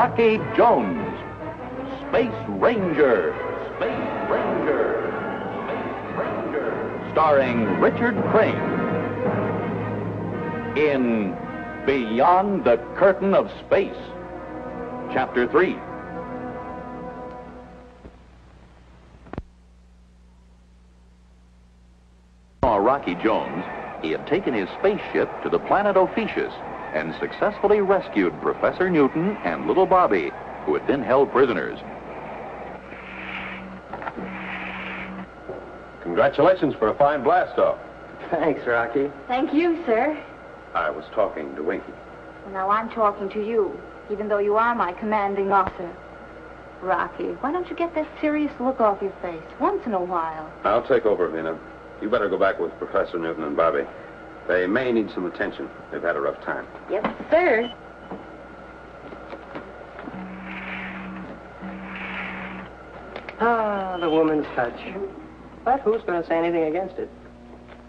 Rocky Jones, Space Ranger, Space Ranger, Space Ranger, starring Richard Crane in Beyond the Curtain of Space, Chapter 3. Rocky Jones, he had taken his spaceship to the planet Ophiuchus and successfully rescued Professor Newton and little Bobby, who had been held prisoners. Congratulations for a fine blast-off. Thanks, Rocky. Thank you, sir. I was talking to Winky. Well, now I'm talking to you, even though you are my commanding officer. Rocky, why don't you get that serious look off your face once in a while? I'll take over, Vina. You better go back with Professor Newton and Bobby. They may need some attention. They've had a rough time. Yes, sir. Ah, the woman's touch. But who's going to say anything against it?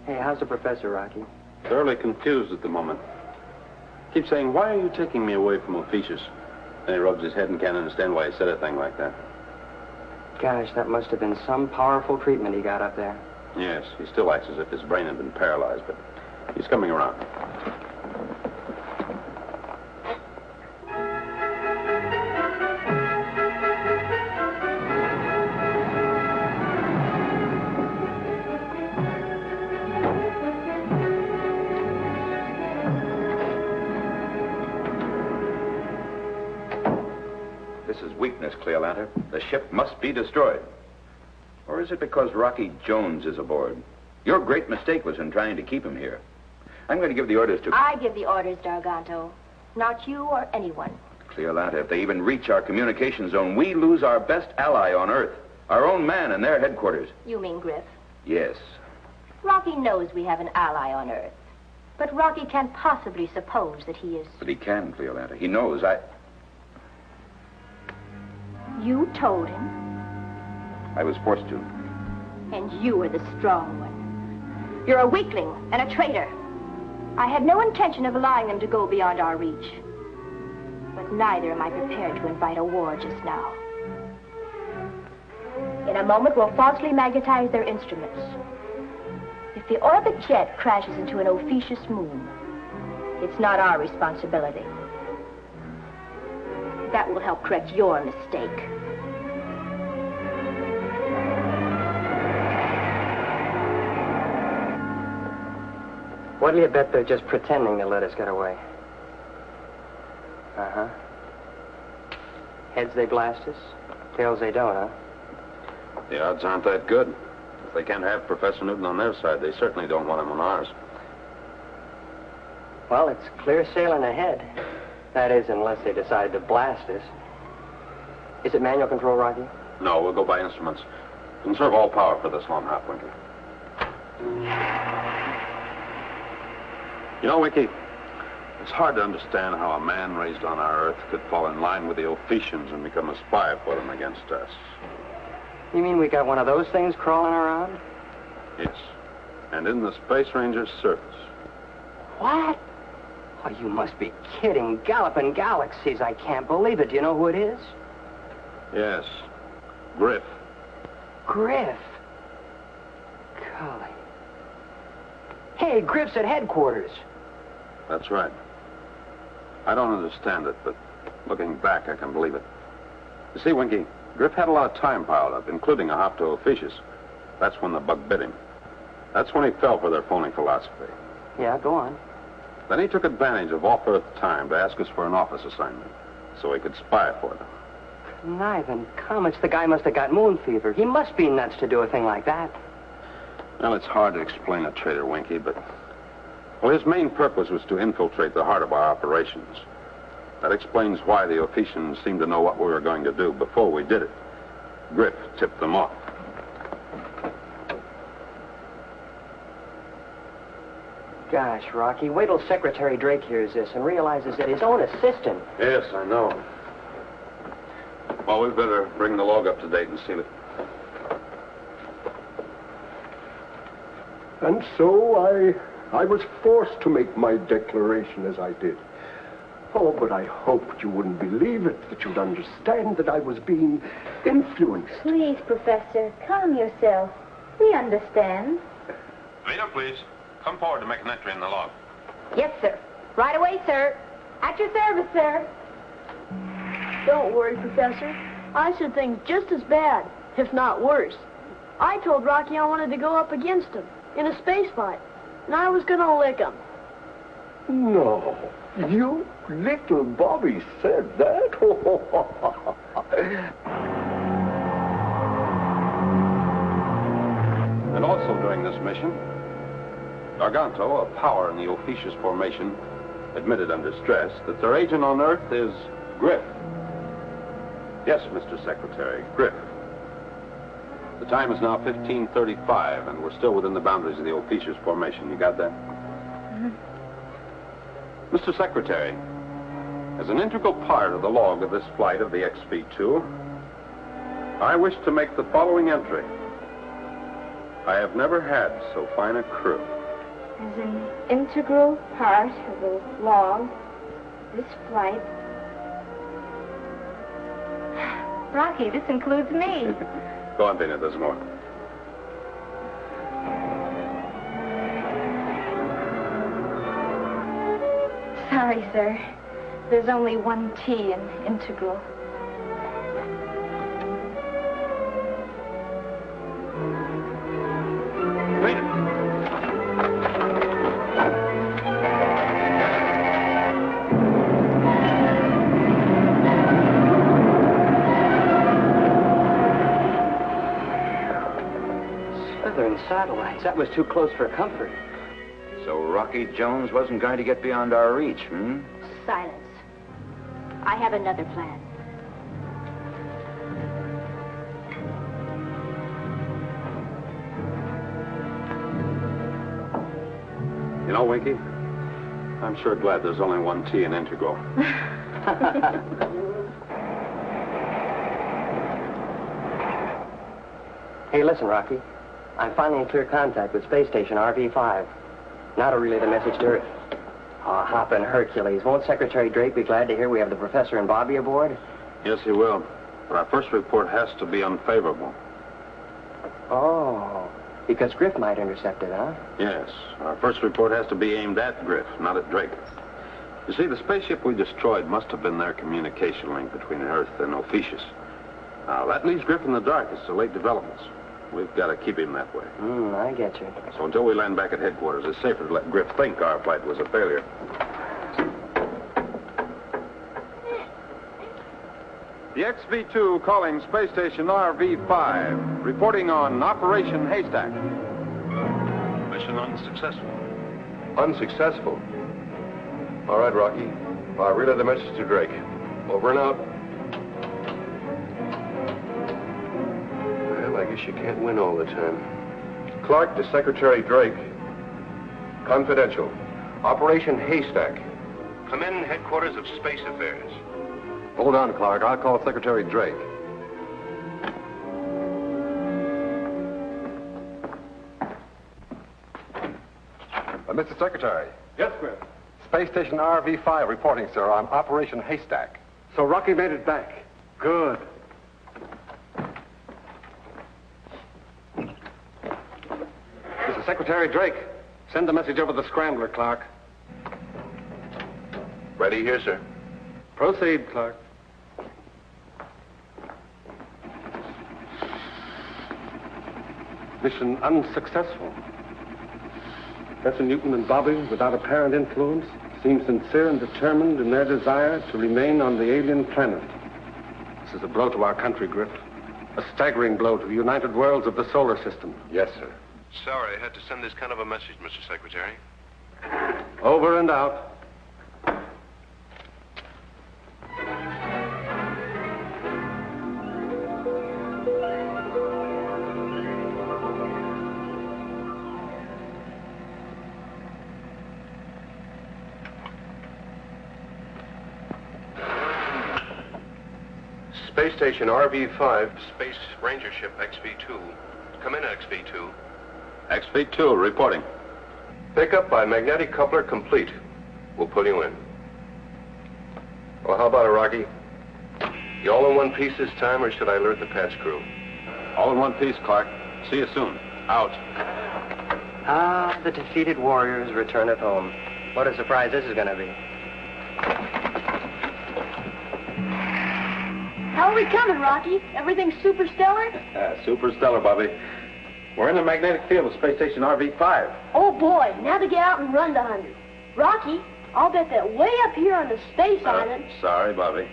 Hey, how's the professor, Rocky? Thoroughly confused at the moment. Keeps saying, why are you taking me away from Ophiuchus? Then he rubs his head and can't understand why he said a thing like that. Gosh, that must have been some powerful treatment he got up there. Yes, he still acts as if his brain had been paralyzed, but he's coming around. This is weakness, Cleolanta. The ship must be destroyed. Or is it because Rocky Jones is aboard? Your great mistake was in trying to keep him here. I'm going to give the orders to... I give the orders, Darganto. Not you or anyone. Cleolanta, if they even reach our communication zone, we lose our best ally on Earth. Our own man in their headquarters. You mean Griff? Yes. Rocky knows we have an ally on Earth. But Rocky can't possibly suppose that he is... But he can, Cleolanta. He knows You told him? I was forced to. And you were the strong one. You're a weakling and a traitor. I had no intention of allowing them to go beyond our reach. But neither am I prepared to invite a war just now. In a moment, we'll falsely magnetize their instruments. If the orbit jet crashes into an Ophiuchus moon, it's not our responsibility. That will help correct your mistake. What'll you bet they're just pretending to let us get away? Uh-huh. Heads they blast us, tails they don't, huh? The odds aren't that good. If they can't have Professor Newton on their side, they certainly don't want him on ours. Well, it's clear sailing ahead. That is, unless they decide to blast us. Is it manual control, Rocky? No, we'll go by instruments. Conserve all power for this long hop, Winky. You know, Winky, it's hard to understand how a man raised on our Earth could fall in line with the Ophiuchans and become a spy for them against us. You mean we got one of those things crawling around? Yes. And in the Space Ranger's service. What? Oh, you must be kidding. Galloping galaxies. I can't believe it. Do you know who it is? Yes. Griff. Griff. Golly. Hey, Griff's at headquarters. That's right. I don't understand it, but looking back, I can believe it. You see, Winky, Griff had a lot of time piled up, including a hop to Ophiuchus. That's when the bug bit him. That's when he fell for their phony philosophy. Yeah, go on. Then he took advantage of off-Earth time to ask us for an office assignment, so he could spy for them. Conniving comets, the guy must have got moon fever. He must be nuts to do a thing like that. Well, it's hard to explain a traitor, Winky, but... Well, his main purpose was to infiltrate the heart of our operations. That explains why the Ophiuchans seemed to know what we were going to do before we did it. Griff tipped them off. Gosh, Rocky, wait till Secretary Drake hears this and realizes that his own assistant... Yes, I know. Well, we'd better bring the log up to date and seal it. And so I was forced to make my declaration as I did. Oh, but I hoped you wouldn't believe it, that you'd understand that I was being influenced. Please, Professor, calm yourself. We understand. Vito, please. Come forward to make an entry in the log. Yes, sir. Right away, sir. At your service, sir. Don't worry, Professor. I said things just as bad, if not worse. I told Rocky I wanted to go up against him in a space fight, and I was gonna lick him. No, you little Bobby said that? And also during this mission, Garganto, a power in the Ophiuchus formation, admitted under stress that their agent on Earth is Griff. Yes, Mr. Secretary, Griff. The time is now 15:35, and we're still within the boundaries of the Ophiuchus formation. You got that? Mm-hmm. Mr. Secretary, as an integral part of the log of this flight of the XV-2, I wish to make the following entry. I have never had so fine a crew. As an integral part of the log, this flight. Rocky, this includes me. Go on, Dana, there's more. Sorry, sir. There's only one T in integral. Wait. Feather and satellites. That was too close for comfort. So Rocky Jones wasn't going to get beyond our reach, hmm? Silence. I have another plan. You know, Winky, I'm sure glad there's only one T in integral. Hey, listen, Rocky. I'm finally in clear contact with Space Station RV-5. Now to relay the message to Earth. Oh, hoppin' Hercules. Won't Secretary Drake be glad to hear we have the Professor and Bobby aboard? Yes, he will. But our first report has to be unfavorable. Oh, because Griff might intercept it, huh? Yes. Our first report has to be aimed at Griff, not at Drake. You see, the spaceship we destroyed must have been their communication link between Earth and Ophiuchus. Now, that leaves Griff in the dark as to late developments. We've got to keep him that way. I get you. So until we land back at headquarters, it's safer to let Griff think our flight was a failure. The XV-2 calling Space Station RV-5, reporting on Operation Haystack. Mission unsuccessful. Unsuccessful? All right, Rocky. I'll relay the message to Drake. Over and out. Well, I guess you can't win all the time. Clark to Secretary Drake. Confidential. Operation Haystack. Come in, headquarters of Space Affairs. Hold on, Clark. I'll call Secretary Drake. Mr. Secretary. Yes, Griff. Space Station RV-5 reporting, sir, on Operation Haystack. So Rocky made it back. Good. This is Secretary Drake. Send the message over the scrambler, Clark. Ready here, sir. Proceed, Clark. Mission unsuccessful. Professor Newton and Bobby, without apparent influence, seem sincere and determined in their desire to remain on the alien planet. This is a blow to our country, Griff. A staggering blow to the united worlds of the solar system. Yes, sir. Sorry I had to send this kind of a message, Mr. Secretary. Over and out. Space Station RV-5, Space Ranger Ship XV-2. Come in, XV-2. XV-2, reporting. Pickup by magnetic coupler complete. We'll pull you in. Well, how about it, Rocky? You all in one piece this time, or should I alert the patch crew? All in one piece, Clark. See you soon. Out. Ah, the defeated warriors returneth home. What a surprise this is going to be. How are we coming, Rocky? Everything super stellar? Super stellar, Bobby. We're in the magnetic field of Space Station RV-5. Oh, boy. Now to get out and run the 100. Rocky, I'll bet that way up here on the space island... Sorry, Bobby.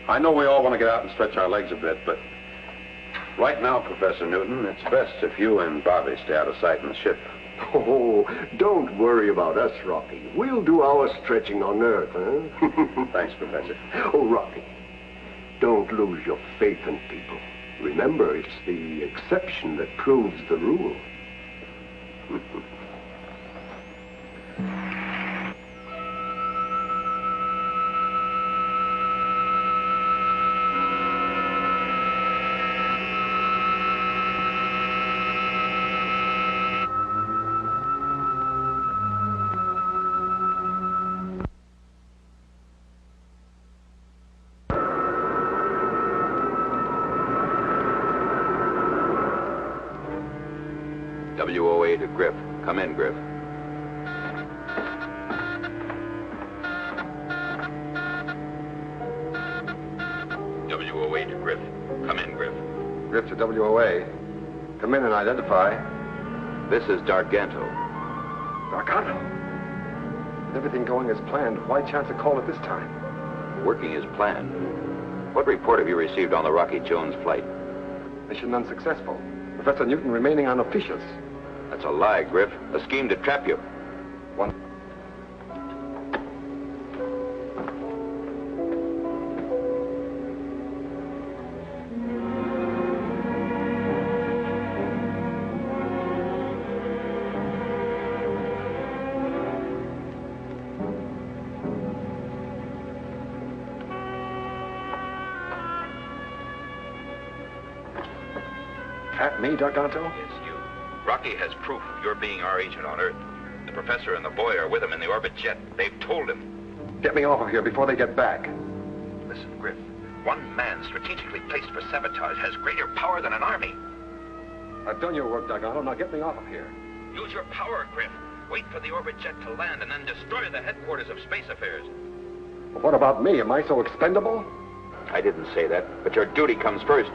I know we all want to get out and stretch our legs a bit, but right now, Professor Newton, it's best if you and Bobby stay out of sight in the ship. Oh, don't worry about us, Rocky. We'll do our stretching on Earth, huh? Thanks, Professor. Oh, Rocky, don't lose your faith in people. Remember, it's the exception that proves the rule. WOA to Griff. Come in, Griff. WOA to Griff. Come in, Griff. Griff to WOA. Come in and identify. This is Darganto. Gargano. With everything going as planned, why chance a call at this time? Working as planned. What report have you received on the Rocky Jones flight? Mission unsuccessful. Professor Newton remaining unofficious. That's a lie, Griff. A scheme to trap you. One. At me, Darganto? It's you. Rocky has proof of your being our agent on Earth. The professor and the boy are with him in the orbit jet. They've told him. Get me off of here before they get back. Listen, Griff. One man strategically placed for sabotage has greater power than an army. I've done your work, Darganto. Now get me off of here. Use your power, Griff. Wait for the orbit jet to land and then destroy the headquarters of Space Affairs. Well, what about me? Am I so expendable? I didn't say that, but your duty comes first.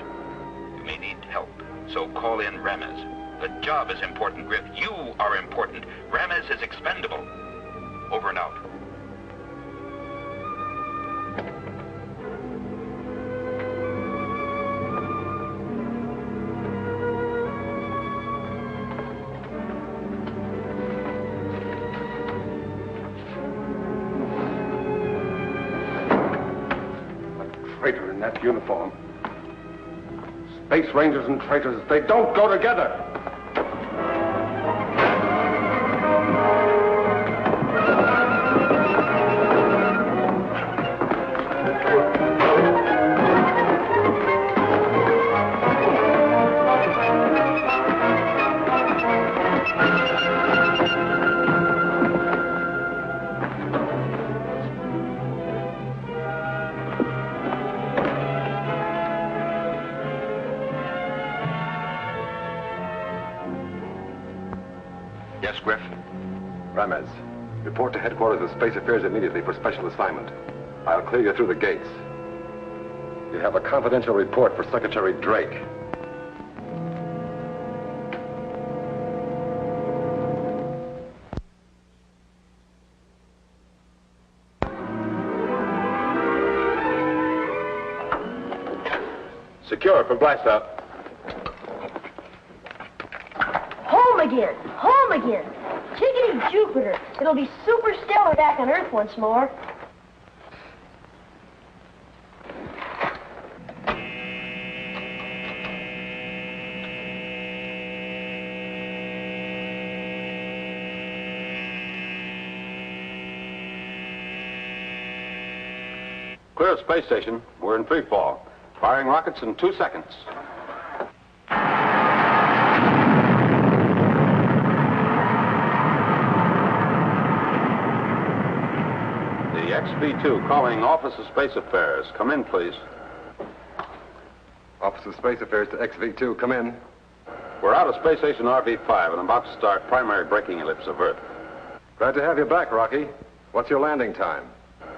You may need help, so call in Ramez. The job is important, Griff. You are important. Ramez is expendable. Over and out. A traitor in that uniform. Space Rangers and traitors, they don't go together. Yes, Griff? Ramez, report to headquarters of Space Affairs immediately for special assignment. I'll clear you through the gates. You have a confidential report for Secretary Drake. Secure for blast out. Home again! Home again! Jiggity Jupiter! It'll be super stellar back on Earth once more. Clear of space station. We're in free fall. Firing rockets in 2 seconds. The XV2 calling Office of Space Affairs. Come in, please. Office of Space Affairs to XV2. Come in. We're out of Space Station RV5 and about to start primary braking ellipse of Earth. Glad to have you back, Rocky. What's your landing time?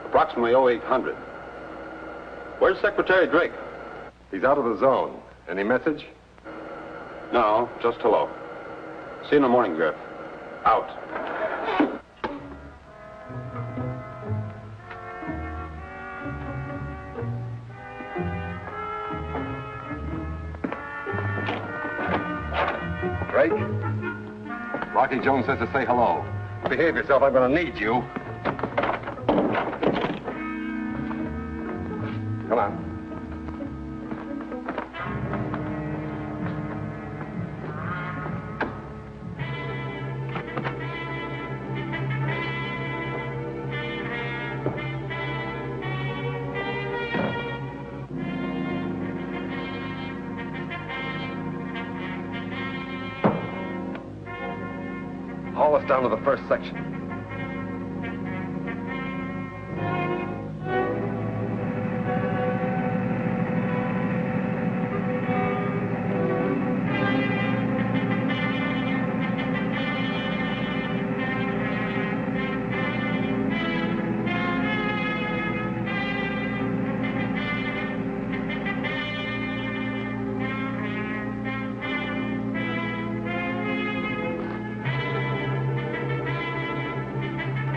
Approximately 0800. Where's Secretary Drake? He's out of the zone. Any message? No, just hello. See you in the morning, Griff. Out. Drake? Rocky Jones says to say hello. Behave yourself, I'm going to need you. Come on. Haul us down to the first section.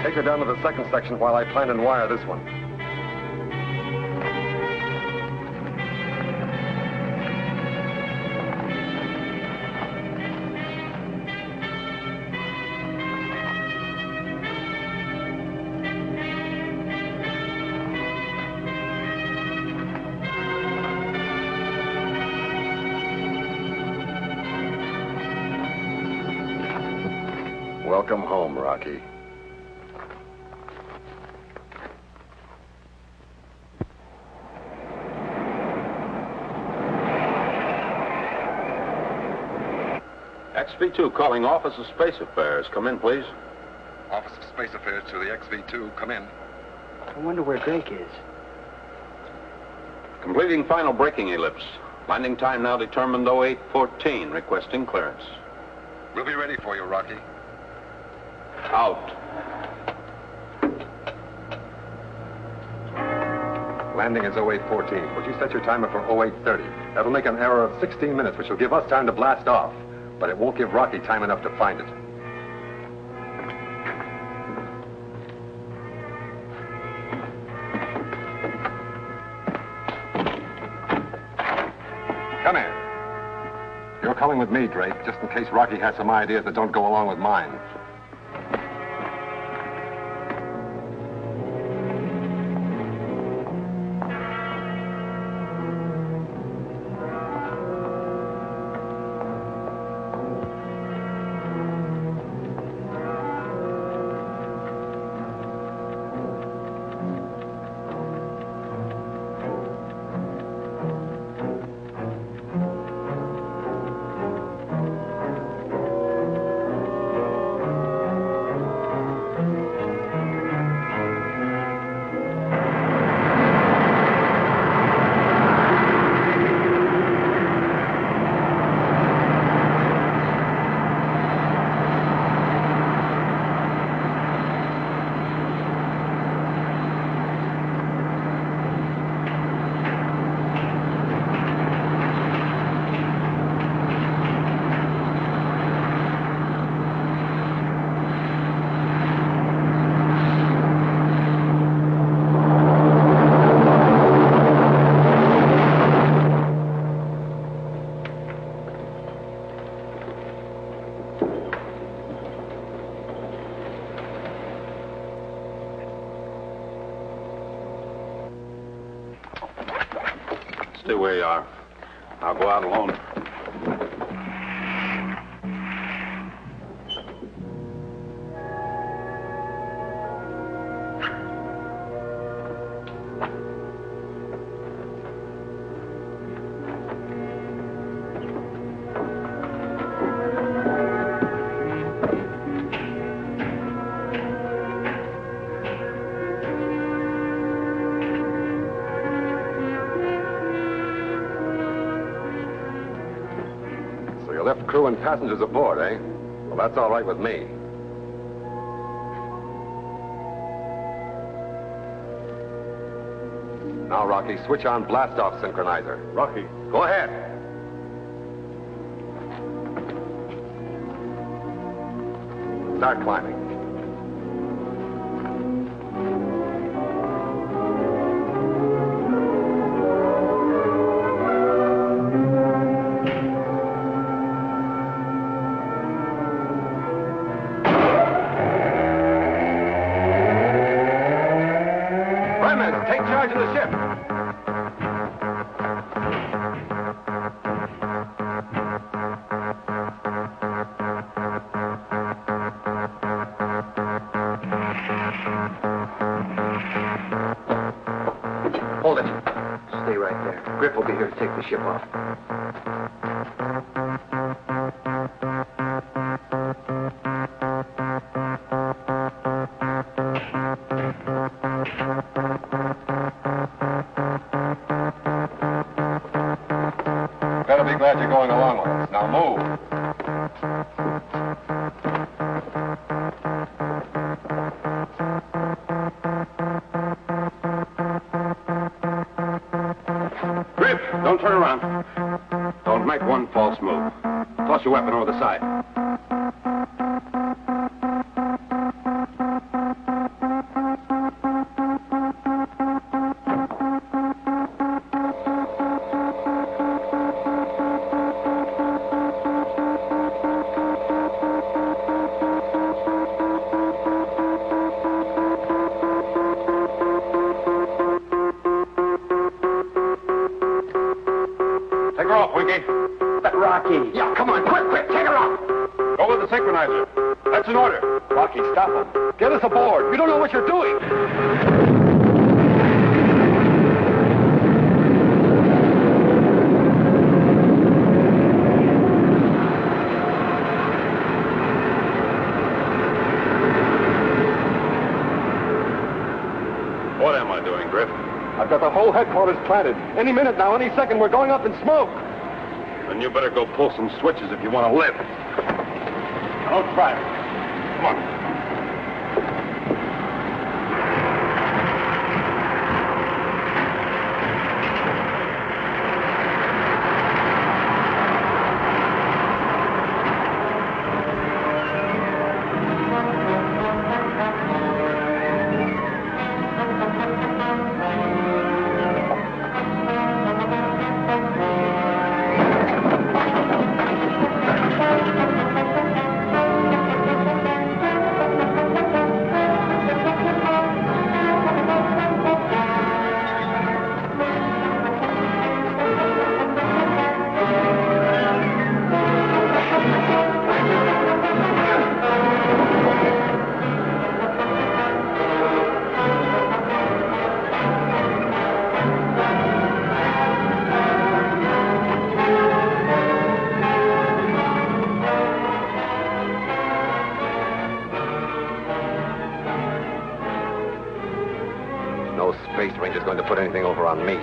Take her down to the second section while I plan and wire this one. Welcome home, Rocky. XV2 calling Office of Space Affairs. Come in, please. Office of Space Affairs to the XV2. Come in. I wonder where Drake is. Completing final braking ellipse. Landing time now determined 0814. Requesting clearance. We'll be ready for you, Rocky. Out. Landing is 0814. Would you set your timer for 0830? That'll make an error of 16 minutes, which will give us time to blast off. But it won't give Rocky time enough to find it. Come here. You're coming with me, Drake, just in case Rocky has some ideas that don't go along with mine. Stay where you are. I'll go out alone. enough crew and passengers aboard, eh? Well, that's all right with me. Now, Rocky, switch on blast-off synchronizer. Rocky. Go ahead. Start climbing. Reynolds, take charge of the ship. Hold it. Stay right there. Griff will be here to take the ship off. Better be glad you're going along with us. Now move. Griff, don't turn around. Don't make one false move. Toss your weapon over the side. Take her off, Winky. But Rocky. Yeah, come on, quick, take her off. Go with the synchronizer. That's an order. Rocky, stop him. Get us aboard. You don't know what you're doing. What am I doing, Griff? I've got the whole headquarters planted. Any minute now, any second, we're going up in smoke. Then you better go pull some switches if you want to live. Now, don't try it. Come on. No space ranger's going to put anything over on me.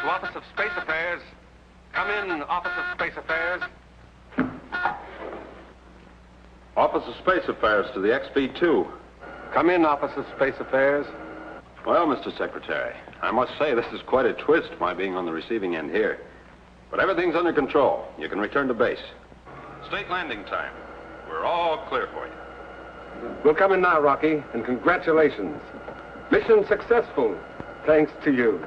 Office of Space Affairs. Come in, Office of Space Affairs. Office of Space Affairs to the XB-2. Come in, Office of Space Affairs. Well, Mr. Secretary, I must say this is quite a twist, my being on the receiving end here. But everything's under control. You can return to base. State landing time. We're all clear for you. We'll come in now, Rocky, and congratulations. Mission successful. Thanks to you.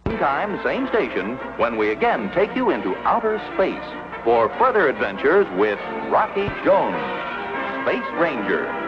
Same time, same station, when we again take you into outer space for further adventures with Rocky Jones, Space Ranger.